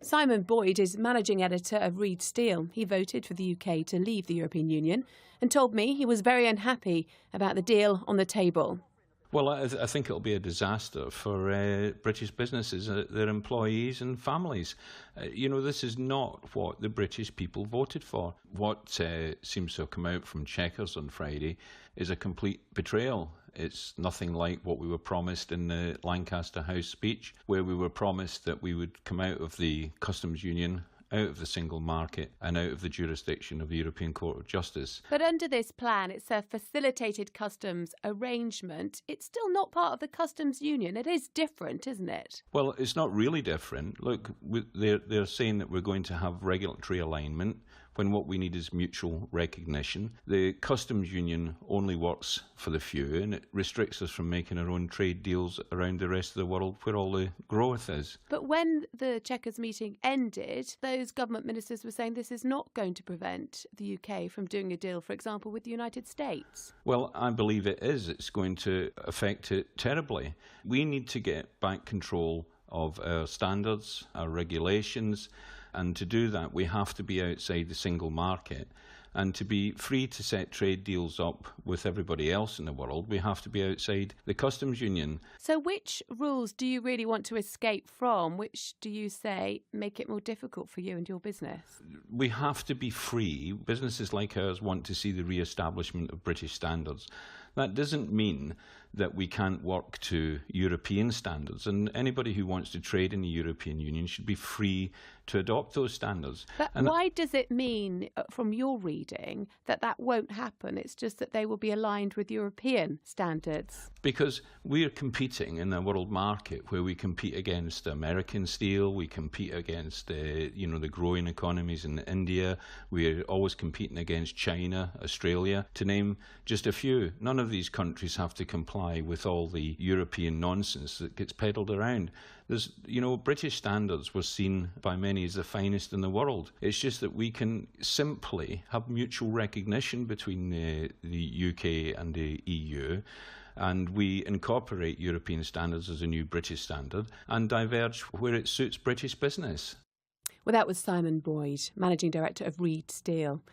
Simon Boyd is managing editor of Reed Steel. He voted for the UK to leave the European Union and told me he was very unhappy about the deal on the table. Well, I think it'll be a disaster for British businesses, their employees and families. This is not what the British people voted for. What seems to have come out from Chequers on Friday is a complete betrayal. It's nothing like what we were promised in the Lancaster House speech, where we were promised that we would come out of the customs union, out of the single market and out of the jurisdiction of the European Court of Justice. But under this plan, it's a facilitated customs arrangement. It's still not part of the customs union. It is different, isn't it? Well, it's not really different. Look, they're saying that we're going to have regulatory alignment when what we need is mutual recognition. The customs union only works for the few, and it restricts us from making our own trade deals around the rest of the world where all the growth is. But when the Chequers meeting ended, those government ministers were saying this is not going to prevent the UK from doing a deal, for example, with the United States. Well, I believe it is. It's going to affect it terribly. We need to get back control of our standards, our regulations, and to do that we have to be outside the single market. And to be free to set trade deals up with everybody else in the world, we have to be outside the customs union. So which rules do you really want to escape from? Which do you say make it more difficult for you and your business? We have to be free. Businesses like ours want to see the re-establishment of British standards. That doesn't mean that we can't work to European standards, and anybody who wants to trade in the European Union should be free to adopt those standards. But why does it mean, from your reading, that won't happen? It's just that they will be aligned with European standards. Because we are competing in a world market where we compete against American steel, we compete against the growing economies in India, we're always competing against China, Australia, to name just a few. None of these countries have to comply with all the European nonsense that gets peddled around. British standards were seen by many as the finest in the world. It's just that we can simply have mutual recognition between the UK and the EU, and we incorporate European standards as a new British standard and diverge where it suits British business. Well, that was Simon Boyd, Managing Director of Reed Steel.